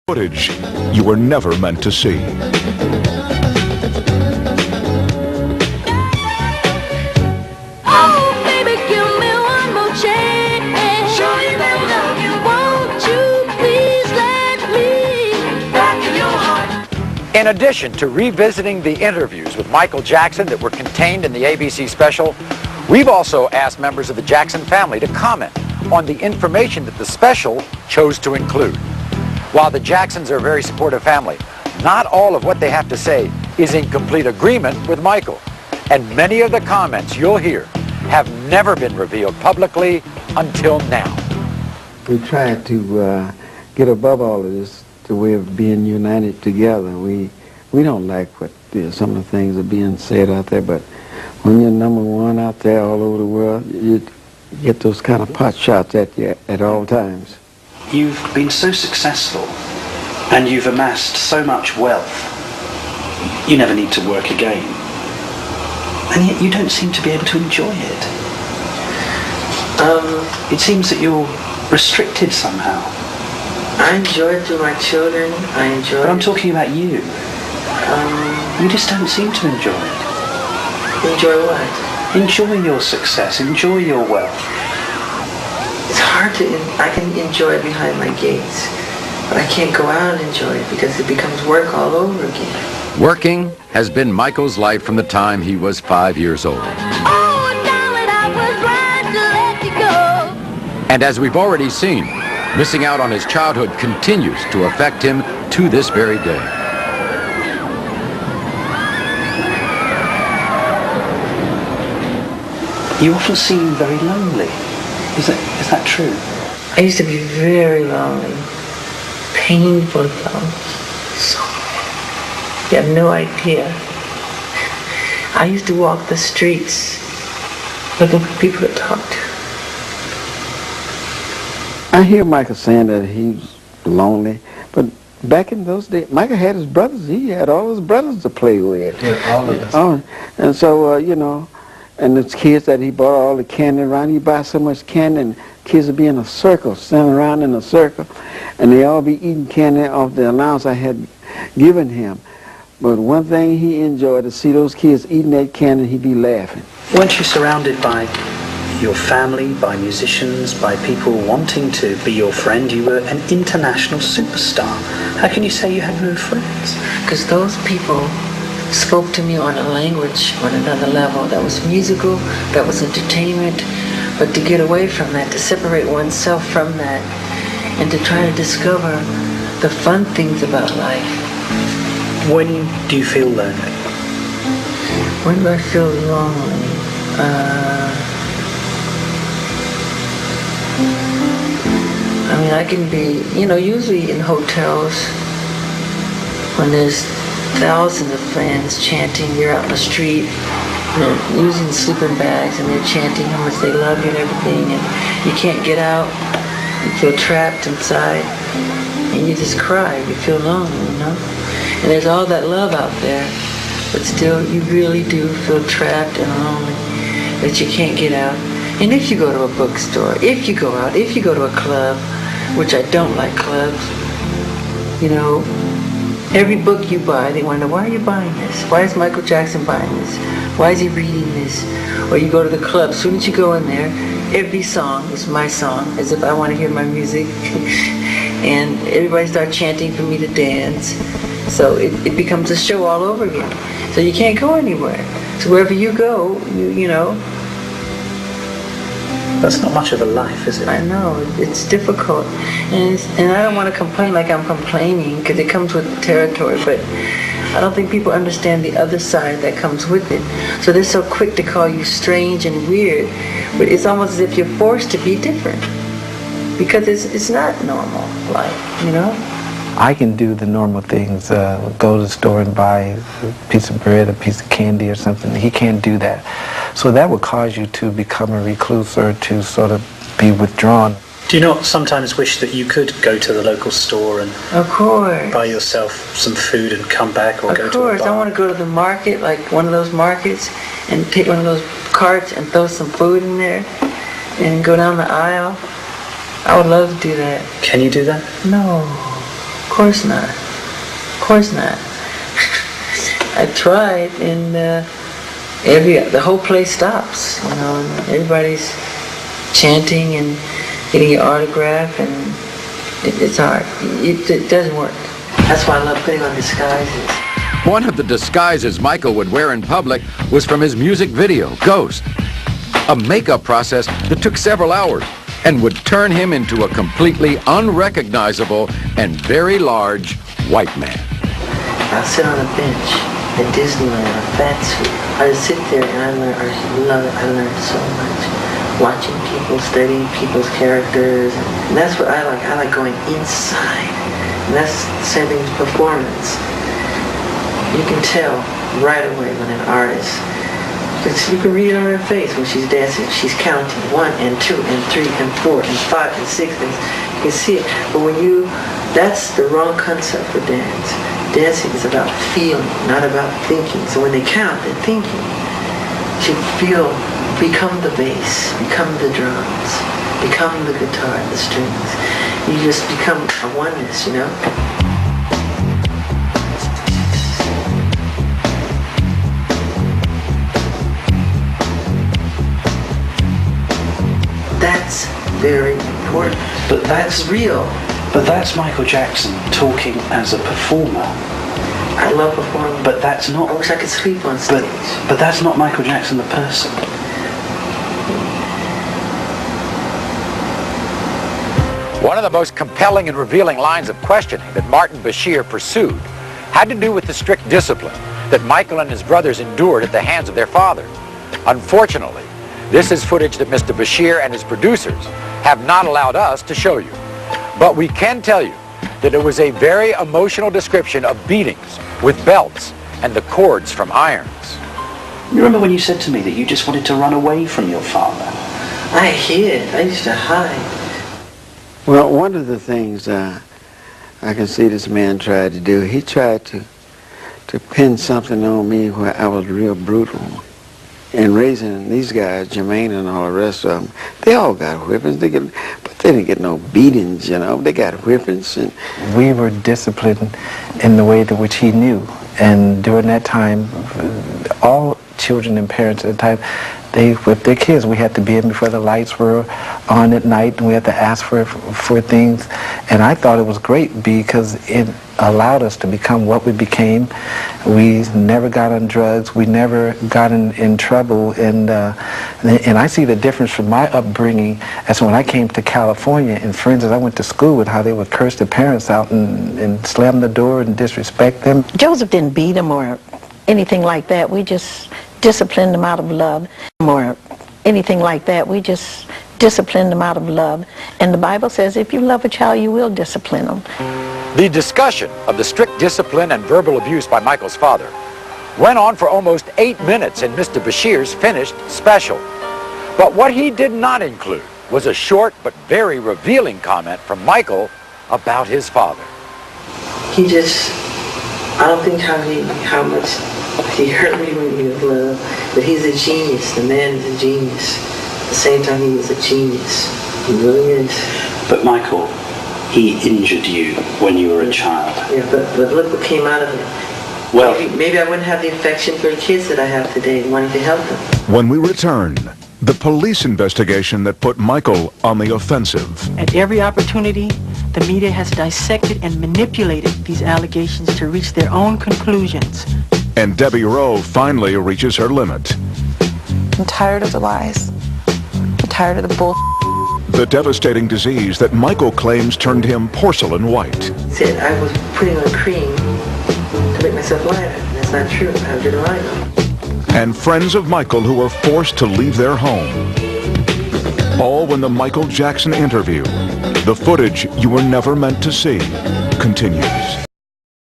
Footage you were never meant to see. Oh, baby, give me one more chance. Show you that love you. Won't you please let me back in your heart? In addition to revisiting the interviews with Michael Jackson that were contained in the ABC special, we've also asked members of the Jackson family to comment on the information that the special chose to include. While the Jacksons are a very supportive family, not all of what they have to say is in complete agreement with Michael. And many of the comments you'll hear have never been revealed publicly until now. We tried to get above all of this, the way of being united together. We don't like what some of the things are being said out there, but when you're number one out there all over the world, you get those kind of pot shots at you at all times. You've been so successful and you've amassed so much wealth, you never need to work again. And yet you don't seem to be able to enjoy it. It seems that you're restricted somehow. I enjoy it through my children. I enjoy But I'm it. talking about you. You just don't seem to enjoy it. Enjoy what? Enjoy your success, enjoy your wealth. It's hard to, I can enjoy it behind my gates, but I can't go out and enjoy it because it becomes work all over again. Working has been Michael's life from the time he was 5 years old. Oh, darling, I was right to let you go. And as we've already seen, missing out on his childhood continues to affect him to this very day. You often seem very lonely. Is that true? I used to be very lonely, painful lonely, so you have no idea. I used to walk the streets looking for people to talk to. I hear Michael saying that he's lonely, but back in those days, Michael had his brothers. He had all his brothers to play with. Yeah, all of us. Oh, and so, and the kids that he bought all the candy around, he buy so much candy, and kids would be in a circle, standing around in a circle, and they all be eating candy off the allowance I had given him. But one thing he enjoyed to see those kids eating that candy, he'd be laughing. Weren't you surrounded by your family, by musicians, by people wanting to be your friend? You were an international superstar. How can you say you had no friends? Because those people spoke to me on a language on another level that was musical, that was entertainment, but to get away from that, to separate oneself from that, and to try to discover the fun things about life. When do you feel lonely? When do I feel lonely? I can be, usually in hotels when there's thousands of fans chanting, you're out in the street, they're using sleeping bags and they're chanting how much they love you and everything, and you can't get out, you feel trapped inside, and you just cry, you feel lonely, And there's all that love out there, but still you really do feel trapped and lonely, that you can't get out. And if you go to a bookstore, if you go out, if you go to a club, which I don't like clubs, every book you buy, they wonder, why are you buying this? Why is Michael Jackson buying this? Why is he reading this? Or you go to the club, as soon as you go in there, every song is my song, as if I want to hear my music. And everybody starts chanting for me to dance. So it becomes a show all over again. So you can't go anywhere. So wherever you go, you know. That's not much of a life, is it? I know, it's difficult. And I don't want to complain like I'm complaining, because it comes with the territory, but I don't think people understand the other side that comes with it. So they're so quick to call you strange and weird, but it's almost as if you're forced to be different, because it's not normal life, I can do the normal things, go to the store and buy a piece of bread, a piece of candy or something. He can't do that. So that would cause you to become a recluse or to sort of be withdrawn. Do you not sometimes wish that you could go to the local store and of course buy yourself some food and come back, or of go course. to a bar? I want to go to the market, like one of those markets, and take one of those carts and throw some food in there and go down the aisle. I would love to do that. Can you do that? No. Of course not. Of course not. I tried, and the whole place stops, you know, and everybody's chanting and getting your autograph, and it's hard. It doesn't work. That's why I love putting on disguises. One of the disguises Michael would wear in public was from his music video, Ghost, a makeup process that took several hours and would turn him into a completely unrecognizable and very large white man. I'll sit on a bench at Disneyland, a fat suit. I just sit there and I learned so much. Watching people, studying people's characters. And that's what I like. I like going inside. And that's the same thing with performance. You can tell right away when an artist, you can read it on her face when she's dancing. She's counting 1 and 2 and 3 and 4 and 5 and 6 things. You can see it. But that's the wrong concept for dance. Dancing is about feeling, not about thinking. So when they count, they're thinking. You feel, become the bass, become the drums, become the guitar, the strings. You just become a oneness, you know? That's very important. But that's real. But that's Michael Jackson talking as a performer. I love performing. But that's not. I wish I could sleep on stage. But that's not Michael Jackson the person. One of the most compelling and revealing lines of questioning that Martin Bashir pursued had to do with the strict discipline that Michael and his brothers endured at the hands of their father. Unfortunately, this is footage that Mr. Bashir and his producers have not allowed us to show you. But we can tell you that it was a very emotional description of beatings with belts and the cords from irons. You remember when you said to me that you just wanted to run away from your father? I hid. I used to hide. Well, one of the things I can see this man tried to do, he tried to pin something on me where I was real brutal. And raising these guys, Jermaine and all the rest of them, they all got whippings. But they didn't get no beatings, you know. They got whippings. And we were disciplined in the way that which he knew. And during that time, all children and parents at the time, they whipped their kids. We had to be in before the lights were on at night, and we had to ask for things. And I thought it was great because it allowed us to become what we became. We never got on drugs. We never got in trouble. And I see the difference from my upbringing as when I came to California, and friends that I went to school with, how they would curse their parents out and slam the door and disrespect them. Joseph didn't beat them or anything like that. We just disciplined them out of love, or anything like that. We just disciplined them out of love. And the Bible says if you love a child, you will discipline them. The discussion of the strict discipline and verbal abuse by Michael's father went on for almost 8 minutes in Mr. Bashir's finished special. But what he did not include was a short but very revealing comment from Michael about his father. He just, I don't think how much he hurt me when he was little, but he's a genius. The man is a genius. At the same time, he was a genius. He really is. But Michael, he injured you when you were a child. Yeah, but look what came out of it. Well, maybe I wouldn't have the affection for the kids that I have today, wanting to help them. When we return, the police investigation that put Michael on the offensive. At every opportunity, the media has dissected and manipulated these allegations to reach their own conclusions. And Debbie Rowe finally reaches her limit. I'm tired of the lies. I'm tired of the bull. The devastating disease that Michael claims turned him porcelain white. Said I was putting on cream to make myself lighter. That's not true. I was vitiligo. And friends of Michael who were forced to leave their home. All when the Michael Jackson interview, the footage you were never meant to see, continues.